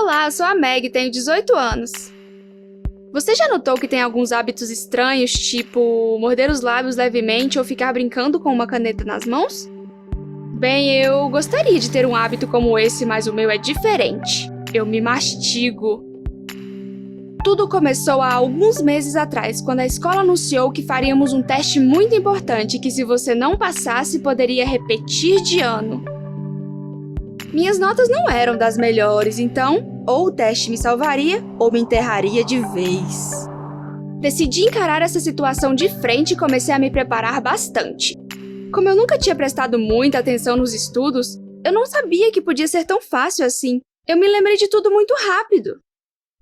Olá, eu sou a Meg, tenho 18 anos. Você já notou que tem alguns hábitos estranhos, tipo morder os lábios levemente ou ficar brincando com uma caneta nas mãos? Bem, eu gostaria de ter um hábito como esse, mas o meu é diferente. Eu me mastigo. Tudo começou há alguns meses atrás, quando a escola anunciou que faríamos um teste muito importante que, se você não passasse, poderia repetir de ano. Minhas notas não eram das melhores, então, ou o teste me salvaria, ou me enterraria de vez. Decidi encarar essa situação de frente e comecei a me preparar bastante. Como eu nunca tinha prestado muita atenção nos estudos, eu não sabia que podia ser tão fácil assim. Eu me lembrei de tudo muito rápido.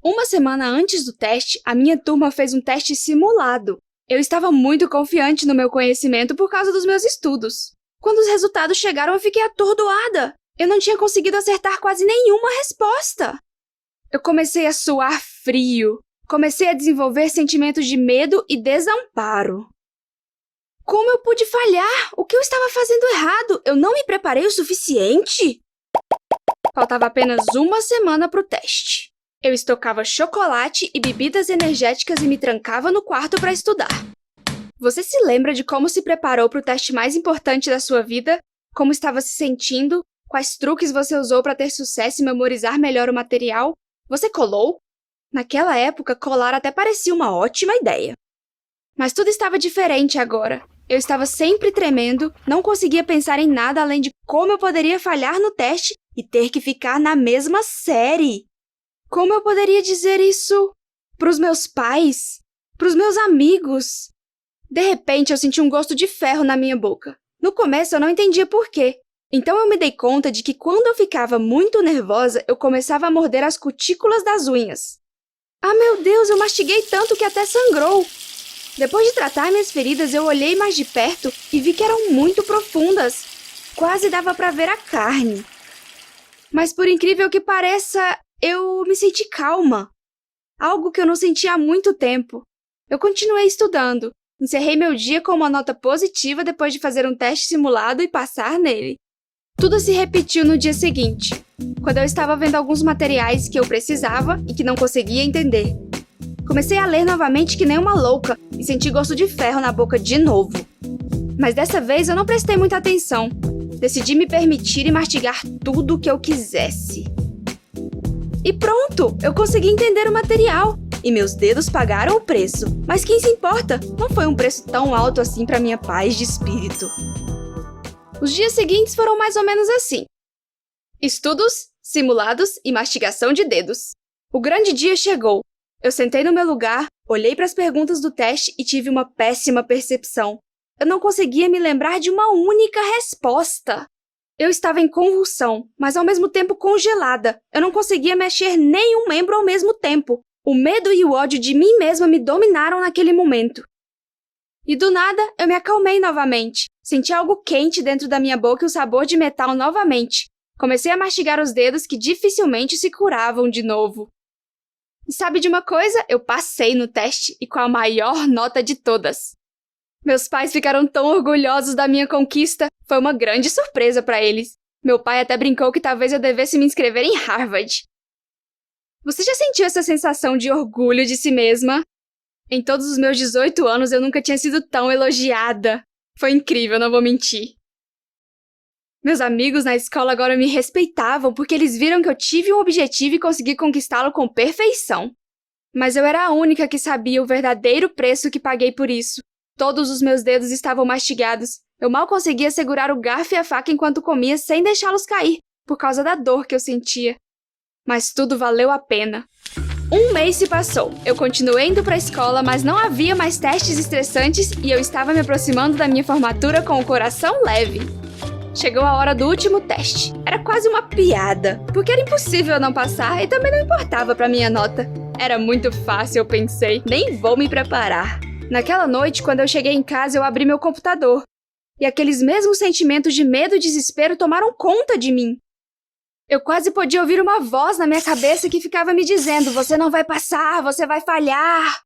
Uma semana antes do teste, a minha turma fez um teste simulado. Eu estava muito confiante no meu conhecimento por causa dos meus estudos. Quando os resultados chegaram, eu fiquei atordoada. Eu não tinha conseguido acertar quase nenhuma resposta. Eu comecei a suar frio. Comecei a desenvolver sentimentos de medo e desamparo. Como eu pude falhar? O que eu estava fazendo errado? Eu não me preparei o suficiente? Faltava apenas uma semana para o teste. Eu estocava chocolate e bebidas energéticas e me trancava no quarto para estudar. Você se lembra de como se preparou para o teste mais importante da sua vida? Como estava se sentindo? Quais truques você usou para ter sucesso e memorizar melhor o material? Você colou? Naquela época, colar até parecia uma ótima ideia. Mas tudo estava diferente agora. Eu estava sempre tremendo, não conseguia pensar em nada além de como eu poderia falhar no teste e ter que ficar na mesma série. Como eu poderia dizer isso para os meus pais? Para os meus amigos? De repente, eu senti um gosto de ferro na minha boca. No começo, eu não entendia por quê. Então eu me dei conta de que quando eu ficava muito nervosa, eu começava a morder as cutículas das unhas. Ah, meu Deus, eu mastiguei tanto que até sangrou. Depois de tratar minhas feridas, eu olhei mais de perto e vi que eram muito profundas. Quase dava para ver a carne. Mas por incrível que pareça, eu me senti calma. Algo que eu não sentia há muito tempo. Eu continuei estudando. Encerrei meu dia com uma nota positiva depois de fazer um teste simulado e passar nele. Tudo se repetiu no dia seguinte, quando eu estava vendo alguns materiais que eu precisava e que não conseguia entender. Comecei a ler novamente que nem uma louca e senti gosto de ferro na boca de novo. Mas dessa vez eu não prestei muita atenção. Decidi me permitir e mastigar tudo o que eu quisesse. E pronto! Eu consegui entender o material. E meus dedos pagaram o preço. Mas quem se importa? Não foi um preço tão alto assim para minha paz de espírito. Os dias seguintes foram mais ou menos assim. Estudos, simulados e mastigação de dedos. O grande dia chegou. Eu sentei no meu lugar, olhei para as perguntas do teste e tive uma péssima percepção. Eu não conseguia me lembrar de uma única resposta. Eu estava em convulsão, mas ao mesmo tempo congelada. Eu não conseguia mexer nenhum membro ao mesmo tempo. O medo e o ódio de mim mesma me dominaram naquele momento. E do nada, eu me acalmei novamente. Senti algo quente dentro da minha boca e o sabor de metal novamente. Comecei a mastigar os dedos que dificilmente se curavam de novo. E sabe de uma coisa? Eu passei no teste e com a maior nota de todas. Meus pais ficaram tão orgulhosos da minha conquista. Foi uma grande surpresa para eles. Meu pai até brincou que talvez eu devesse me inscrever em Harvard. Você já sentiu essa sensação de orgulho de si mesma? Em todos os meus 18 anos, eu nunca tinha sido tão elogiada. Foi incrível, não vou mentir. Meus amigos na escola agora me respeitavam porque eles viram que eu tive um objetivo e consegui conquistá-lo com perfeição. Mas eu era a única que sabia o verdadeiro preço que paguei por isso. Todos os meus dedos estavam mastigados. Eu mal conseguia segurar o garfo e a faca enquanto comia sem deixá-los cair, por causa da dor que eu sentia. Mas tudo valeu a pena. Um mês se passou. Eu continuei indo para a escola, mas não havia mais testes estressantes e eu estava me aproximando da minha formatura com o coração leve. Chegou a hora do último teste. Era quase uma piada, porque era impossível não passar e também não importava para minha nota. Era muito fácil, eu pensei. Nem vou me preparar. Naquela noite, quando eu cheguei em casa, eu abri meu computador. E aqueles mesmos sentimentos de medo e desespero tomaram conta de mim. Eu quase podia ouvir uma voz na minha cabeça que ficava me dizendo: você não vai passar, você vai falhar.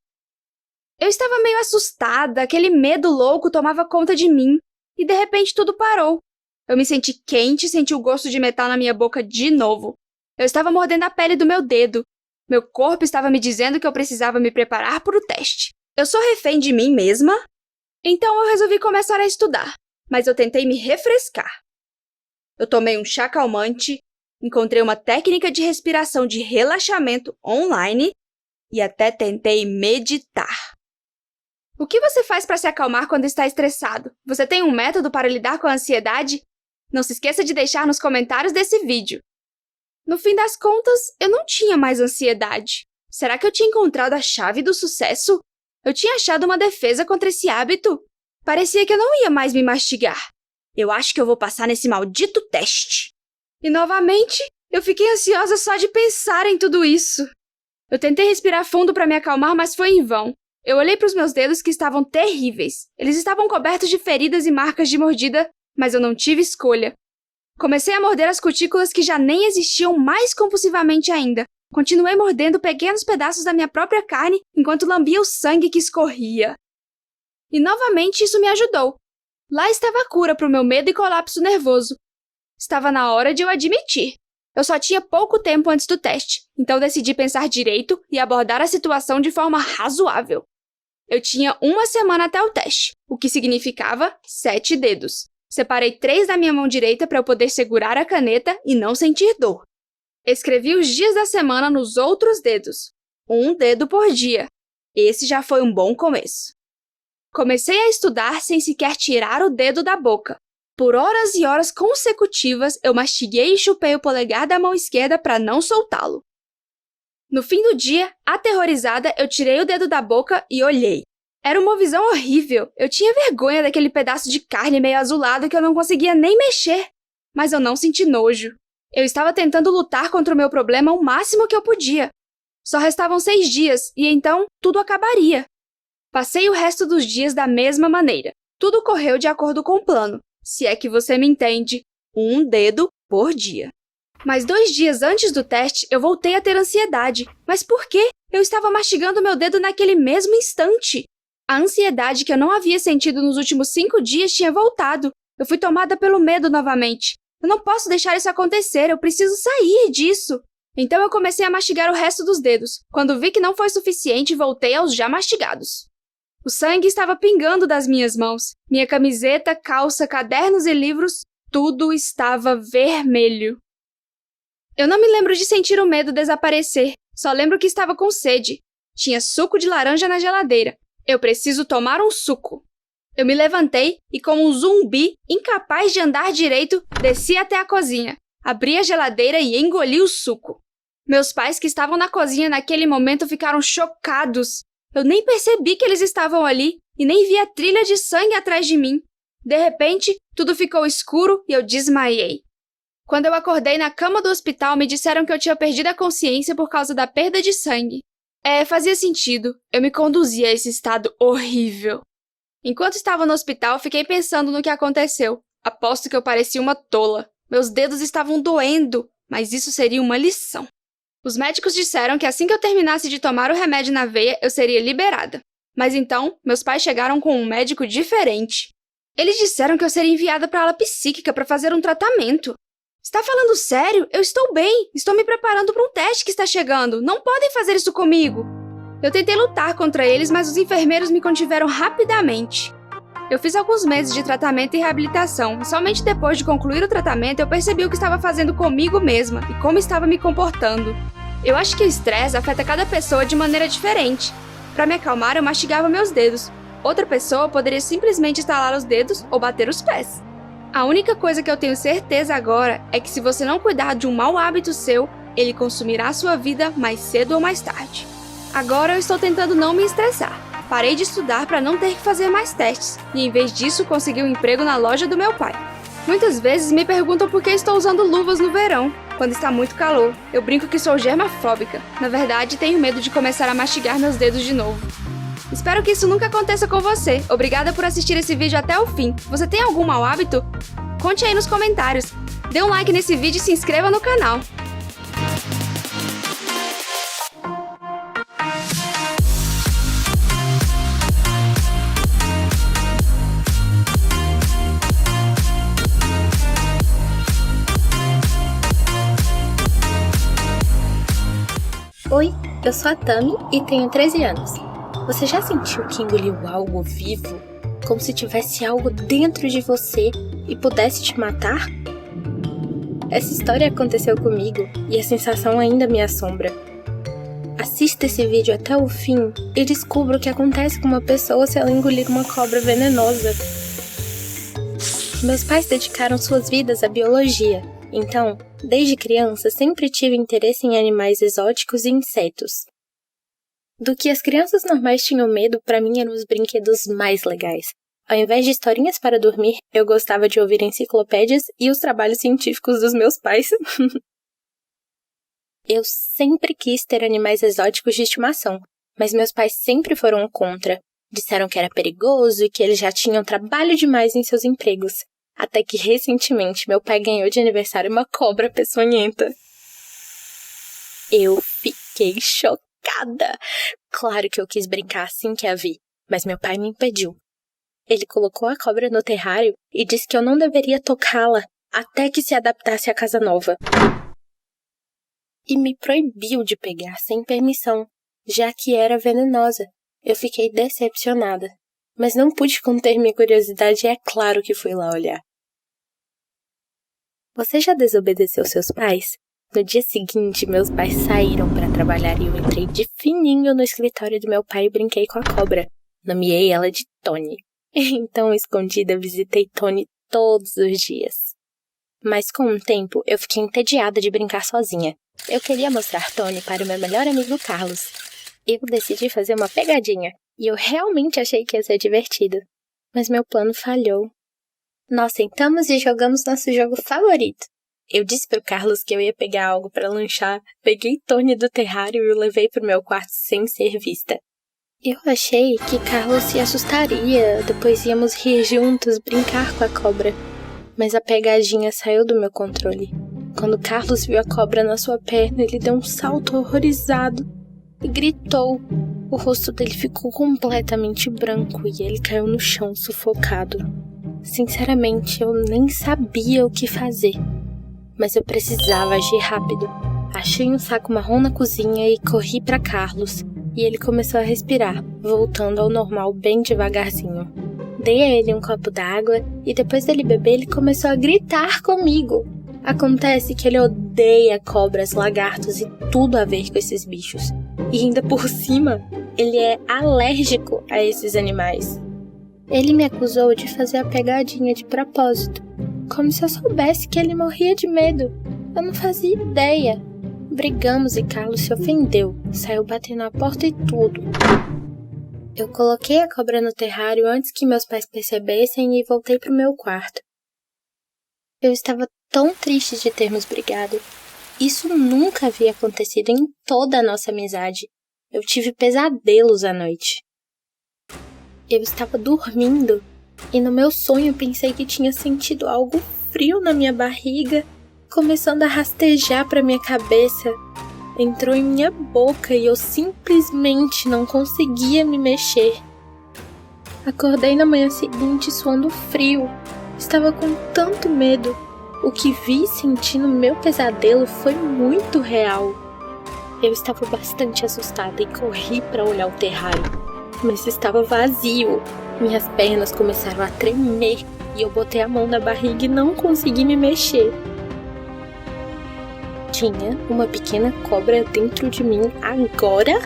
Eu estava meio assustada, aquele medo louco tomava conta de mim. E de repente tudo parou. Eu me senti quente e senti o gosto de metal na minha boca de novo. Eu estava mordendo a pele do meu dedo. Meu corpo estava me dizendo que eu precisava me preparar para o teste. Eu sou refém de mim mesma? Então eu resolvi começar a estudar, mas eu tentei me refrescar. Eu tomei um chá calmante, encontrei uma técnica de respiração de relaxamento online e até tentei meditar. O que você faz para se acalmar quando está estressado? Você tem um método para lidar com a ansiedade? Não se esqueça de deixar nos comentários desse vídeo. No fim das contas, eu não tinha mais ansiedade. Será que eu tinha encontrado a chave do sucesso? Eu tinha achado uma defesa contra esse hábito? Parecia que eu não ia mais me mastigar. Eu acho que eu vou passar nesse maldito teste. E novamente, eu fiquei ansiosa só de pensar em tudo isso. Eu tentei respirar fundo para me acalmar, mas foi em vão. Eu olhei para os meus dedos que estavam terríveis. Eles estavam cobertos de feridas e marcas de mordida, mas eu não tive escolha. Comecei a morder as cutículas que já nem existiam mais compulsivamente ainda. Continuei mordendo pequenos pedaços da minha própria carne enquanto lambia o sangue que escorria. E novamente isso me ajudou. Lá estava a cura para o meu medo e colapso nervoso. Estava na hora de eu admitir. Eu só tinha pouco tempo antes do teste, então decidi pensar direito e abordar a situação de forma razoável. Eu tinha 1 semana até o teste, o que significava 7 dedos. Separei 3 da minha mão direita para eu poder segurar a caneta e não sentir dor. Escrevi os dias da semana nos outros dedos, 1 dedo por dia. Esse já foi um bom começo. Comecei a estudar sem sequer tirar o dedo da boca. Por horas e horas consecutivas, eu mastiguei e chupei o polegar da mão esquerda para não soltá-lo. No fim do dia, aterrorizada, eu tirei o dedo da boca e olhei. Era uma visão horrível. Eu tinha vergonha daquele pedaço de carne meio azulado que eu não conseguia nem mexer. Mas eu não senti nojo. Eu estava tentando lutar contra o meu problema o máximo que eu podia. Só restavam 6 dias e então tudo acabaria. Passei o resto dos dias da mesma maneira. Tudo correu de acordo com o plano. Se é que você me entende, 1 dedo por dia. Mas 2 dias antes do teste, eu voltei a ter ansiedade. Mas por quê? Eu estava mastigando meu dedo naquele mesmo instante. A ansiedade que eu não havia sentido nos últimos 5 dias tinha voltado. Eu fui tomada pelo medo novamente. Eu não posso deixar isso acontecer, eu preciso sair disso. Então eu comecei a mastigar o resto dos dedos. Quando vi que não foi suficiente, voltei aos já mastigados. O sangue estava pingando das minhas mãos. Minha camiseta, calça, cadernos e livros, tudo estava vermelho. Eu não me lembro de sentir o medo desaparecer, só lembro que estava com sede. Tinha suco de laranja na geladeira. Eu preciso tomar um suco. Eu me levantei e, como um zumbi, incapaz de andar direito, desci até a cozinha. Abri a geladeira e engoli o suco. Meus pais que estavam na cozinha naquele momento ficaram chocados. Eu nem percebi que eles estavam ali e nem vi a trilha de sangue atrás de mim. De repente, tudo ficou escuro e eu desmaiei. Quando eu acordei na cama do hospital, me disseram que eu tinha perdido a consciência por causa da perda de sangue. Fazia sentido. Eu me conduzi a esse estado horrível. Enquanto estava no hospital, fiquei pensando no que aconteceu. Aposto que eu parecia uma tola. Meus dedos estavam doendo, mas isso seria uma lição. Os médicos disseram que assim que eu terminasse de tomar o remédio na veia, eu seria liberada. Mas então, meus pais chegaram com um médico diferente. Eles disseram que eu seria enviada para a ala psíquica para fazer um tratamento. Está falando sério? Eu estou bem. Estou me preparando para um teste que está chegando. Não podem fazer isso comigo. Eu tentei lutar contra eles, mas os enfermeiros me contiveram rapidamente. Eu fiz alguns meses de tratamento e reabilitação, e somente depois de concluir o tratamento eu percebi o que estava fazendo comigo mesma e como estava me comportando. Eu acho que o estresse afeta cada pessoa de maneira diferente. Para me acalmar, eu mastigava meus dedos. Outra pessoa poderia simplesmente estalar os dedos ou bater os pés. A única coisa que eu tenho certeza agora é que se você não cuidar de um mau hábito seu, ele consumirá sua vida mais cedo ou mais tarde. Agora eu estou tentando não me estressar. Parei de estudar para não ter que fazer mais testes, e em vez disso consegui um emprego na loja do meu pai. Muitas vezes me perguntam por que estou usando luvas no verão, quando está muito calor. Eu brinco que sou germafóbica. Na verdade, tenho medo de começar a mastigar meus dedos de novo. Espero que isso nunca aconteça com você. Obrigada por assistir esse vídeo até o fim. Você tem algum mau hábito? Conte aí nos comentários. Dê um like nesse vídeo e se inscreva no canal. Oi, eu sou a Tami e tenho 13 anos. Você já sentiu que engoliu algo vivo? Como se tivesse algo dentro de você e pudesse te matar? Essa história aconteceu comigo e a sensação ainda me assombra. Assista esse vídeo até o fim e descubra o que acontece com uma pessoa se ela engolir uma cobra venenosa. Meus pais dedicaram suas vidas à biologia, então, desde criança, sempre tive interesse em animais exóticos e insetos. Do que as crianças normais tinham medo, para mim eram os brinquedos mais legais. Ao invés de historinhas para dormir, eu gostava de ouvir enciclopédias e os trabalhos científicos dos meus pais. Eu sempre quis ter animais exóticos de estimação, mas meus pais sempre foram contra. Disseram que era perigoso e que eles já tinham trabalho demais em seus empregos. Até que recentemente meu pai ganhou de aniversário uma cobra peçonhenta. Eu fiquei chocada. Claro que eu quis brincar assim que a vi, mas meu pai me impediu. Ele colocou a cobra no terrário e disse que eu não deveria tocá-la até que se adaptasse à casa nova. E me proibiu de pegar sem permissão, já que era venenosa. Eu fiquei decepcionada, mas não pude conter minha curiosidade e é claro que fui lá olhar. Você já desobedeceu seus pais? No dia seguinte, meus pais saíram para trabalhar e eu entrei de fininho no escritório do meu pai e brinquei com a cobra. Nomeei ela de Tony. Então, escondida, visitei Tony todos os dias. Mas com o tempo, eu fiquei entediada de brincar sozinha. Eu queria mostrar Tony para o meu melhor amigo Carlos. Eu decidi fazer uma pegadinha, e eu realmente achei que ia ser divertido. Mas meu plano falhou. Nós sentamos e jogamos nosso jogo favorito. Eu disse pro Carlos que eu ia pegar algo para lanchar, peguei Tony do terrário e o levei pro meu quarto sem ser vista. Eu achei que Carlos se assustaria, depois íamos rir juntos, brincar com a cobra. Mas a pegadinha saiu do meu controle. Quando Carlos viu a cobra na sua perna, ele deu um salto horrorizado e gritou. O rosto dele ficou completamente branco e ele caiu no chão sufocado. Sinceramente, eu nem sabia o que fazer, mas eu precisava agir rápido. Achei um saco marrom na cozinha e corri para Carlos, e ele começou a respirar, voltando ao normal bem devagarzinho. Dei a ele um copo d'água e depois dele beber, ele começou a gritar comigo. Acontece que ele odeia cobras, lagartos e tudo a ver com esses bichos. E ainda por cima, ele é alérgico a esses animais. Ele me acusou de fazer a pegadinha de propósito, como se eu soubesse que ele morria de medo. Eu não fazia ideia. Brigamos e Carlos se ofendeu, saiu batendo na porta e tudo. Eu coloquei a cobra no terrário antes que meus pais percebessem e voltei pro meu quarto. Eu estava tão triste de termos brigado. Isso nunca havia acontecido em toda a nossa amizade. Eu tive pesadelos à noite. Eu estava dormindo e no meu sonho pensei que tinha sentido algo frio na minha barriga, começando a rastejar para minha cabeça. Entrou em minha boca e eu simplesmente não conseguia me mexer. Acordei na manhã seguinte suando frio. Estava com tanto medo. O que vi e senti no meu pesadelo foi muito real. Eu estava bastante assustada e corri para olhar o terrário. Mas estava vazio. Minhas pernas começaram a tremer e eu botei a mão na barriga e não consegui me mexer. Tinha uma pequena cobra dentro de mim agora?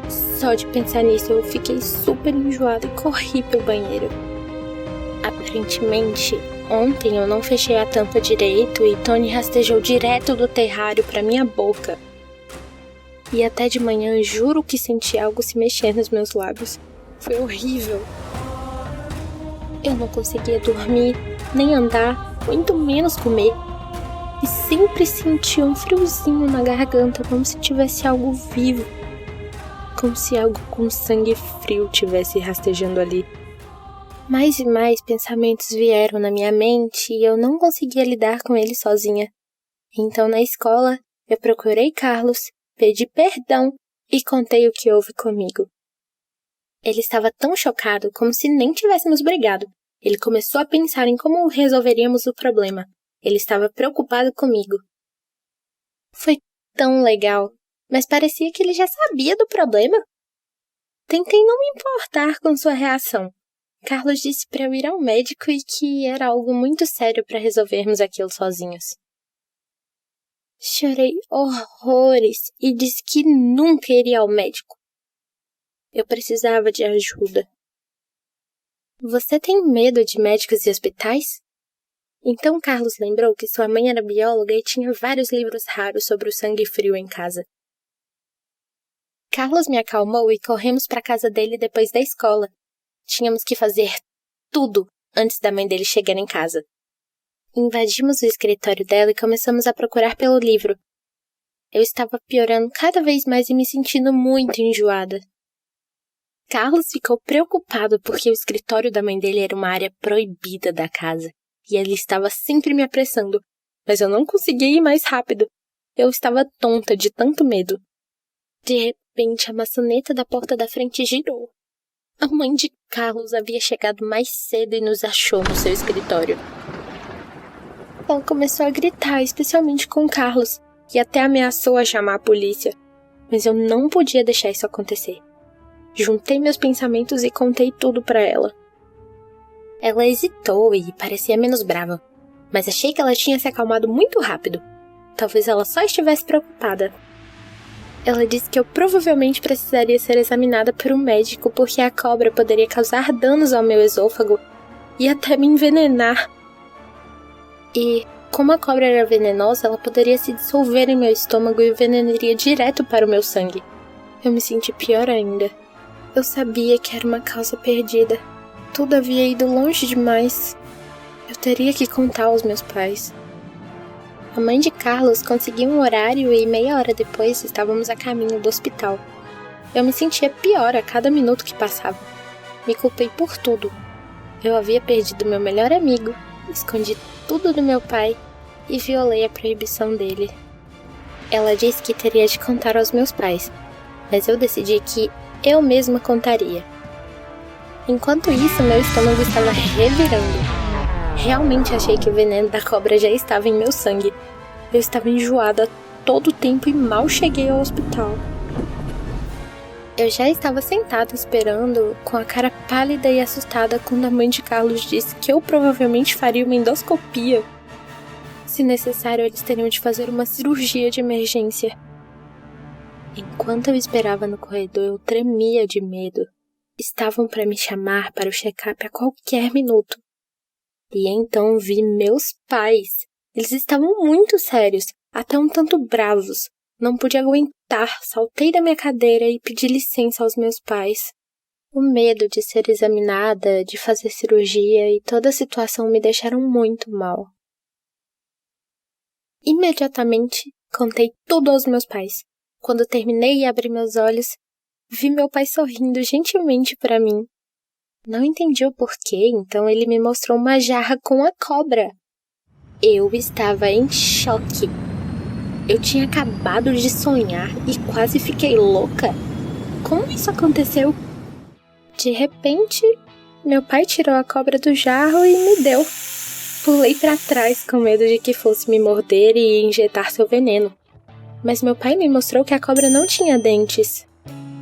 Só de pensar nisso eu fiquei super enjoada e corri pro banheiro. Aparentemente, ontem eu não fechei a tampa direito e Tony rastejou direto do terrário pra minha boca. E até de manhã juro que senti algo se mexer nos meus lábios. Foi horrível. Eu não conseguia dormir, nem andar, muito menos comer. E sempre sentia um friozinho na garganta, como se tivesse algo vivo. Como se algo com sangue frio tivesse rastejando ali. Mais e mais pensamentos vieram na minha mente e eu não conseguia lidar com eles sozinha. Então, na escola, eu procurei Carlos, pedi perdão e contei o que houve comigo. Ele estava tão chocado como se nem tivéssemos brigado. Ele começou a pensar em como resolveríamos o problema. Ele estava preocupado comigo. Foi tão legal. mas parecia que ele já sabia do problema. Tentei não me importar com sua reação. Carlos disse para eu ir ao médico e que era algo muito sério para resolvermos aquilo sozinhos. Chorei horrores e disse que nunca iria ao médico. Eu precisava de ajuda. Você tem medo de médicos e hospitais? Então Carlos lembrou que sua mãe era bióloga e tinha vários livros raros sobre o sangue frio em casa. Carlos me acalmou e corremos para a casa dele depois da escola. Tínhamos que fazer tudo antes da mãe dele chegar em casa. Invadimos o escritório dela e começamos a procurar pelo livro. Eu estava piorando cada vez mais e me sentindo muito enjoada. Carlos ficou preocupado porque o escritório da mãe dele era uma área proibida da casa. E ele estava sempre me apressando, mas eu não conseguia ir mais rápido. Eu estava tonta de tanto medo. De repente, a maçaneta da porta da frente girou. A mãe de Carlos havia chegado mais cedo e nos achou no seu escritório. Ela começou a gritar, especialmente com Carlos, e até ameaçou a chamar a polícia. Mas eu não podia deixar isso acontecer. Juntei meus pensamentos e contei tudo para ela. Ela hesitou e parecia menos brava, mas achei que ela tinha se acalmado muito rápido. Talvez ela só estivesse preocupada. Ela disse que eu provavelmente precisaria ser examinada por um médico porque a cobra poderia causar danos ao meu esôfago e até me envenenar. E, como a cobra era venenosa, ela poderia se dissolver em meu estômago e o veneno iria direto para o meu sangue. Eu me senti pior ainda. Eu sabia que era uma causa perdida. Tudo havia ido longe demais. Eu teria que contar aos meus pais. A mãe de Carlos conseguiu um horário e meia hora depois estávamos a caminho do hospital. Eu me sentia pior a cada minuto que passava. Me culpei por tudo. Eu havia perdido meu melhor amigo, escondi tudo do meu pai e violei a proibição dele. Ela disse que teria de contar aos meus pais, mas eu decidi que eu mesma contaria. Enquanto isso, meu estômago estava revirando. Realmente achei que o veneno da cobra já estava em meu sangue. Eu estava enjoada todo o tempo e mal cheguei ao hospital. Eu já estava sentada esperando, com a cara pálida e assustada, quando a mãe de Carlos disse que eu provavelmente faria uma endoscopia. Se necessário, eles teriam de fazer uma cirurgia de emergência. Enquanto eu esperava no corredor, eu tremia de medo. Estavam para me chamar para o check-up a qualquer minuto. E então vi meus pais. Eles estavam muito sérios, até um tanto bravos. Não pude aguentar, saltei da minha cadeira e pedi licença aos meus pais. O medo de ser examinada, de fazer cirurgia e toda a situação me deixaram muito mal. Imediatamente, contei tudo aos meus pais. Quando terminei e abri meus olhos, vi meu pai sorrindo gentilmente para mim. Não entendi o porquê, então ele me mostrou uma jarra com a cobra. Eu estava em choque. Eu tinha acabado de sonhar e quase fiquei louca. Como isso aconteceu? De repente, meu pai tirou a cobra do jarro e me deu. Pulei para trás com medo de que fosse me morder e injetar seu veneno. Mas meu pai me mostrou que a cobra não tinha dentes.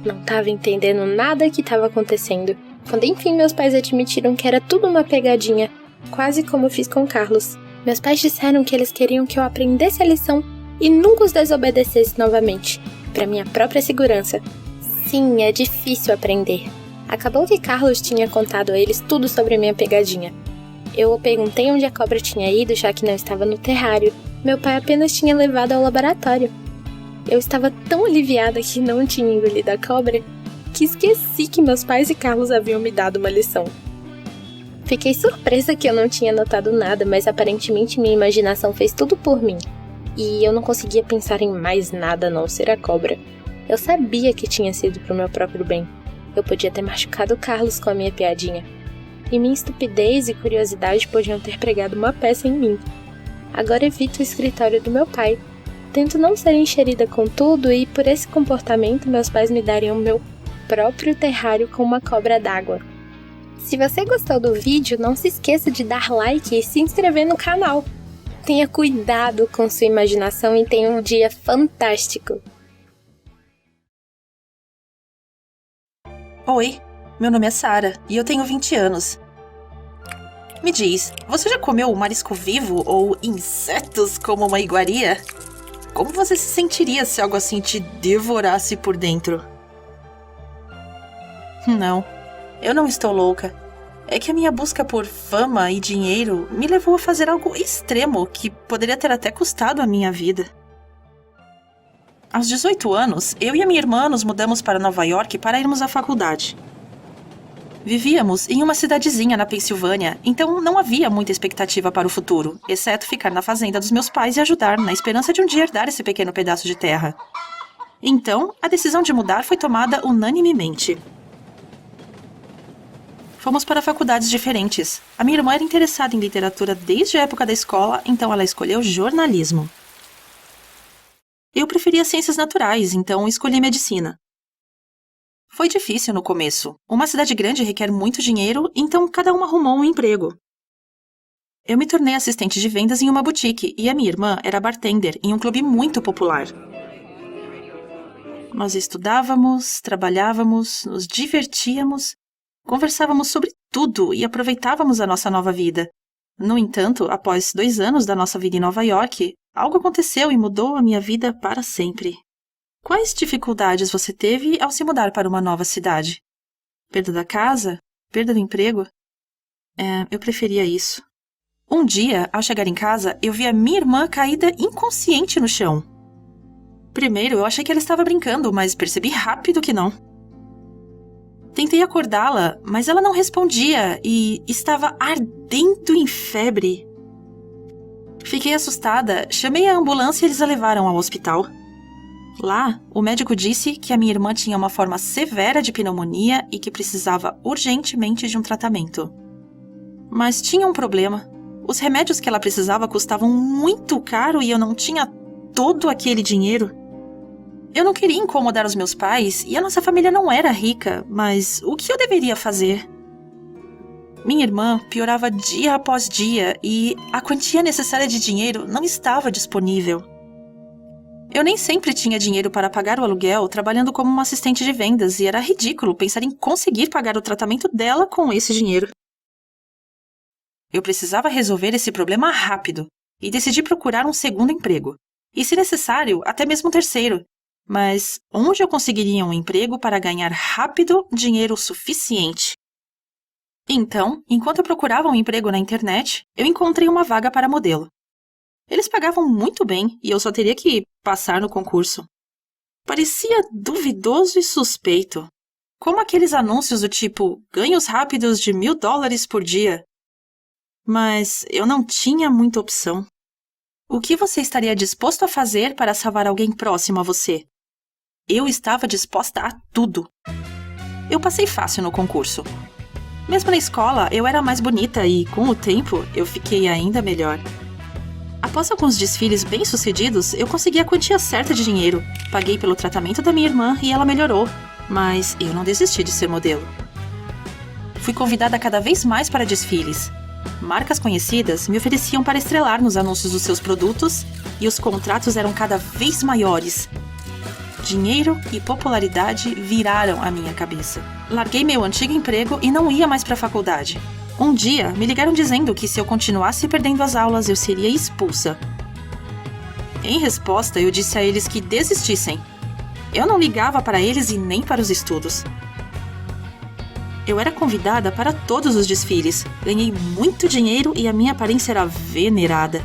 Não estava entendendo nada que estava acontecendo. Quando enfim meus pais admitiram que era tudo uma pegadinha, quase como eu fiz com Carlos. Meus pais disseram que eles queriam que eu aprendesse a lição e nunca os desobedecesse novamente, para minha própria segurança. Sim, é difícil aprender. Acabou que Carlos tinha contado a eles tudo sobre a minha pegadinha. Eu perguntei onde a cobra tinha ido, já que não estava no terrário. Meu pai apenas tinha levado ao laboratório. Eu estava tão aliviada que não tinha engolido a cobra, que esqueci que meus pais e Carlos haviam me dado uma lição. Fiquei surpresa que eu não tinha notado nada, mas aparentemente minha imaginação fez tudo por mim. E eu não conseguia pensar em mais nada a não ser a cobra. Eu sabia que tinha sido pro meu próprio bem. Eu podia ter machucado Carlos com a minha piadinha. E minha estupidez e curiosidade podiam ter pregado uma peça em mim. Agora evito o escritório do meu pai. Tento não ser encherida com tudo e por esse comportamento meus pais me dariam meu próprio terrário com uma cobra d'água. Se você gostou do vídeo, não se esqueça de dar like e se inscrever no canal. Tenha cuidado com sua imaginação e tenha um dia fantástico! Oi, meu nome é Sara e eu tenho 20 anos. Me diz, você já comeu marisco vivo ou insetos como uma iguaria? Como você se sentiria se algo assim te devorasse por dentro? Não, eu não estou louca. É que a minha busca por fama e dinheiro me levou a fazer algo extremo que poderia ter até custado a minha vida. Aos 18 anos, eu e a minha irmã nos mudamos para Nova York para irmos à faculdade. Vivíamos em uma cidadezinha na Pensilvânia, então não havia muita expectativa para o futuro, exceto ficar na fazenda dos meus pais e ajudar, na esperança de um dia herdar esse pequeno pedaço de terra. Então, a decisão de mudar foi tomada unanimemente. Fomos para faculdades diferentes. A minha irmã era interessada em literatura desde a época da escola, então ela escolheu jornalismo. Eu preferia ciências naturais, então escolhi medicina. Foi difícil no começo. Uma cidade grande requer muito dinheiro, então cada um arrumou um emprego. Eu me tornei assistente de vendas em uma boutique e a minha irmã era bartender em um clube muito popular. Nós estudávamos, trabalhávamos, nos divertíamos, conversávamos sobre tudo e aproveitávamos a nossa nova vida. No entanto, após 2 anos da nossa vida em Nova York, algo aconteceu e mudou a minha vida para sempre. Quais dificuldades você teve ao se mudar para uma nova cidade? Perda da casa? Perda do emprego? Eu preferia isso. Um dia, ao chegar em casa, eu vi a minha irmã caída inconsciente no chão. Primeiro, eu achei que ela estava brincando, mas percebi rápido que não. Tentei acordá-la, mas ela não respondia e estava ardendo em febre. Fiquei assustada, chamei a ambulância e eles a levaram ao hospital. Lá, o médico disse que a minha irmã tinha uma forma severa de pneumonia e que precisava urgentemente de um tratamento. Mas tinha um problema. Os remédios que ela precisava custavam muito caro e eu não tinha todo aquele dinheiro. Eu não queria incomodar os meus pais e a nossa família não era rica, mas o que eu deveria fazer? Minha irmã piorava dia após dia e a quantia necessária de dinheiro não estava disponível. Eu nem sempre tinha dinheiro para pagar o aluguel trabalhando como uma assistente de vendas e era ridículo pensar em conseguir pagar o tratamento dela com esse dinheiro. Eu precisava resolver esse problema rápido e decidi procurar um segundo emprego. E, se necessário, até mesmo um terceiro. Mas onde eu conseguiria um emprego para ganhar rápido dinheiro suficiente? Então, enquanto eu procurava um emprego na internet, eu encontrei uma vaga para modelo. Eles pagavam muito bem e eu só teria que passar no concurso. Parecia duvidoso e suspeito. Como aqueles anúncios do tipo ganhos rápidos de $1.000 por dia. Mas eu não tinha muita opção. O que você estaria disposto a fazer para salvar alguém próximo a você? Eu estava disposta a tudo. Eu passei fácil no concurso. Mesmo na escola, eu era mais bonita e, com o tempo, eu fiquei ainda melhor. Após alguns desfiles bem-sucedidos, eu consegui a quantia certa de dinheiro. Paguei pelo tratamento da minha irmã e ela melhorou. Mas eu não desisti de ser modelo. Fui convidada cada vez mais para desfiles. Marcas conhecidas me ofereciam para estrelar nos anúncios dos seus produtos e os contratos eram cada vez maiores. Dinheiro e popularidade viraram a minha cabeça. Larguei meu antigo emprego e não ia mais para a faculdade. Um dia, me ligaram dizendo que se eu continuasse perdendo as aulas, eu seria expulsa. Em resposta, eu disse a eles que desistissem. Eu não ligava para eles e nem para os estudos. Eu era convidada para todos os desfiles, ganhei muito dinheiro e a minha aparência era venerada.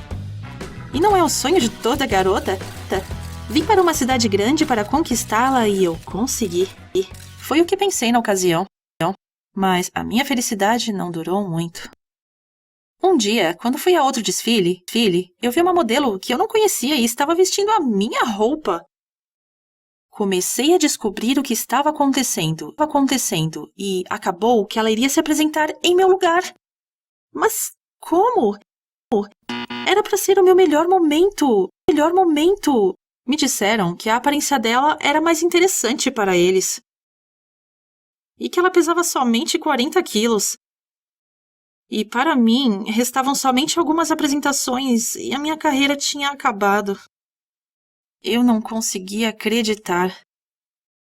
E não é o sonho de toda garota? Vim para uma cidade grande para conquistá-la e eu consegui. Foi o que pensei na ocasião. Mas a minha felicidade não durou muito. Um dia, quando fui a outro desfile, eu vi uma modelo que eu não conhecia e estava vestindo a minha roupa. Comecei a descobrir o que estava acontecendo e acabou que ela iria se apresentar em meu lugar. Mas como? Era para ser o meu melhor momento. Me disseram que a aparência dela era mais interessante para eles. E que ela pesava somente 40 quilos. E para mim, restavam somente algumas apresentações e a minha carreira tinha acabado. Eu não conseguia acreditar.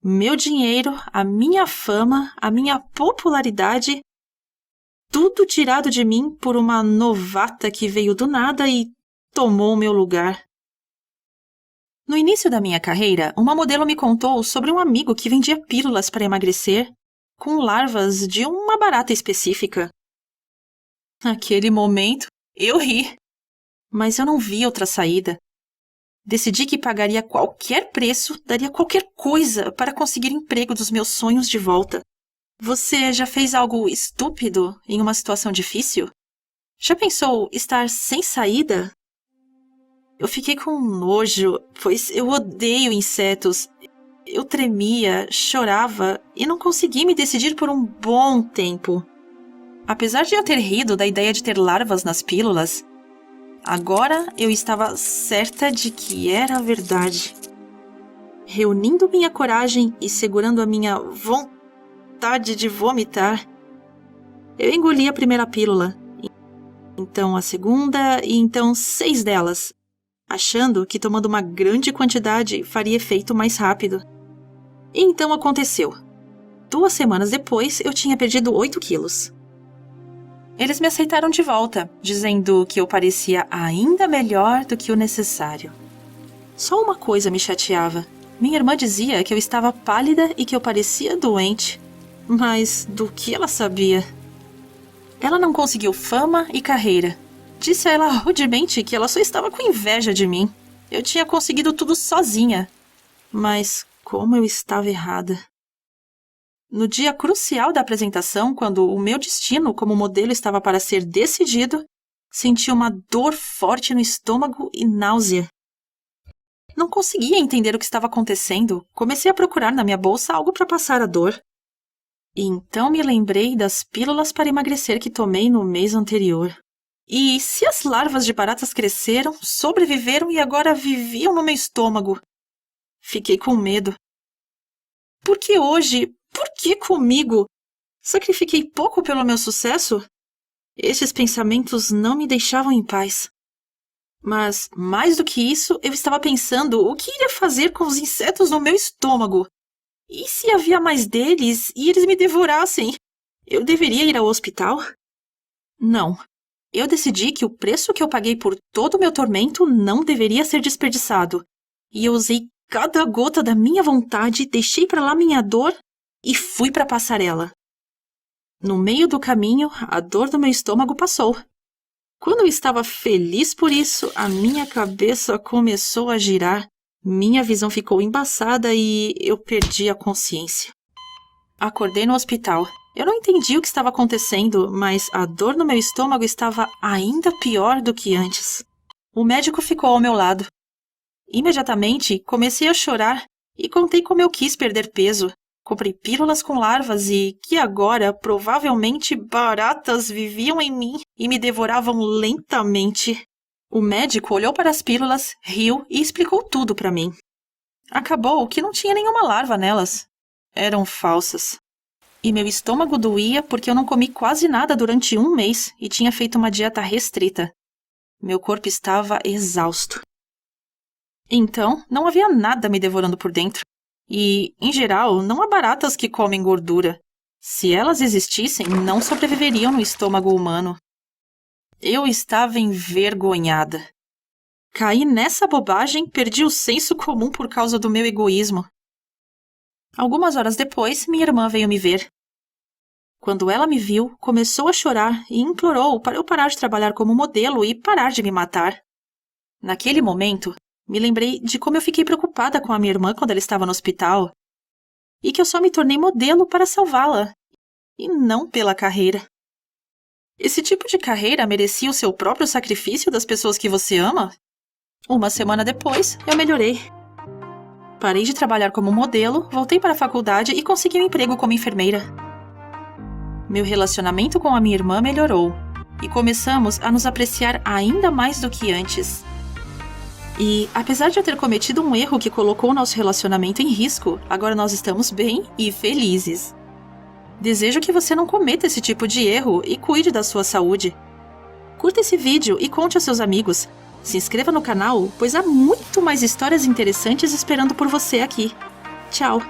meu dinheiro, a minha fama, a minha popularidade, tudo tirado de mim por uma novata que veio do nada e tomou o meu lugar. No início da minha carreira, uma modelo me contou sobre um amigo que vendia pílulas para emagrecer com larvas de uma barata específica. Naquele momento, eu ri, mas eu não vi outra saída. Decidi que pagaria qualquer preço, daria qualquer coisa para conseguir emprego dos meus sonhos de volta. Você já fez algo estúpido em uma situação difícil? Já pensou estar sem saída? Eu fiquei com nojo, pois eu odeio insetos. Eu tremia, chorava e não consegui me decidir por um bom tempo. Apesar de eu ter rido da ideia de ter larvas nas pílulas, agora eu estava certa de que era verdade. Reunindo minha coragem e segurando a minha vontade de vomitar, eu engoli a primeira pílula, então a segunda e então 6 delas, achando que tomando uma grande quantidade faria efeito mais rápido. E então aconteceu. 2 semanas depois, eu tinha perdido 8 quilos. Eles me aceitaram de volta, dizendo que eu parecia ainda melhor do que o necessário. Só uma coisa me chateava. Minha irmã dizia que eu estava pálida e que eu parecia doente. Mas do que ela sabia? Ela não conseguiu fama e carreira. Disse a ela rudemente que ela só estava com inveja de mim. Eu tinha conseguido tudo sozinha. Mas como eu estava errada. No dia crucial da apresentação, quando o meu destino como modelo estava para ser decidido, senti uma dor forte no estômago e náusea. Não conseguia entender o que estava acontecendo. Comecei a procurar na minha bolsa algo para passar a dor. E então me lembrei das pílulas para emagrecer que tomei no mês anterior. E se as larvas de baratas cresceram, sobreviveram e agora viviam no meu estômago? Fiquei com medo. Por que hoje? Por que comigo? Sacrifiquei pouco pelo meu sucesso? Estes pensamentos não me deixavam em paz. Mas, mais do que isso, eu estava pensando o que iria fazer com os insetos no meu estômago. E se havia mais deles e eles me devorassem? Eu deveria ir ao hospital? Não. Eu decidi que o preço que eu paguei por todo o meu tormento não deveria ser desperdiçado. E eu usei cada gota da minha vontade, deixei para lá minha dor e fui para a passarela. No meio do caminho, a dor do meu estômago passou. Quando eu estava feliz por isso, a minha cabeça começou a girar, minha visão ficou embaçada e eu perdi a consciência. Acordei no hospital. Eu não entendi o que estava acontecendo, mas a dor no meu estômago estava ainda pior do que antes. O médico ficou ao meu lado. Imediatamente, comecei a chorar e contei como eu quis perder peso. Comprei pílulas com larvas e que agora, provavelmente, baratas viviam em mim e me devoravam lentamente. O médico olhou para as pílulas, riu e explicou tudo para mim. Acabou que não tinha nenhuma larva nelas. Eram falsas. E meu estômago doía porque eu não comi quase nada durante 1 mês e tinha feito uma dieta restrita. Meu corpo estava exausto. Então, não havia nada me devorando por dentro. E, em geral, não há baratas que comem gordura. Se elas existissem, não sobreviveriam no estômago humano. Eu estava envergonhada. Caí nessa bobagem, perdi o senso comum por causa do meu egoísmo. Algumas horas depois, minha irmã veio me ver. Quando ela me viu, começou a chorar e implorou para eu parar de trabalhar como modelo e parar de me matar. Naquele momento, me lembrei de como eu fiquei preocupada com a minha irmã quando ela estava no hospital e que eu só me tornei modelo para salvá-la, e não pela carreira. Esse tipo de carreira merecia o seu próprio sacrifício das pessoas que você ama? 1 semana depois, eu melhorei. Parei de trabalhar como modelo, voltei para a faculdade e consegui um emprego como enfermeira. Meu relacionamento com a minha irmã melhorou e começamos a nos apreciar ainda mais do que antes. E, apesar de eu ter cometido um erro que colocou o nosso relacionamento em risco, agora nós estamos bem e felizes. Desejo que você não cometa esse tipo de erro e cuide da sua saúde. Curta esse vídeo e conte aos seus amigos. Se inscreva no canal, pois há muito mais histórias interessantes esperando por você aqui. Tchau!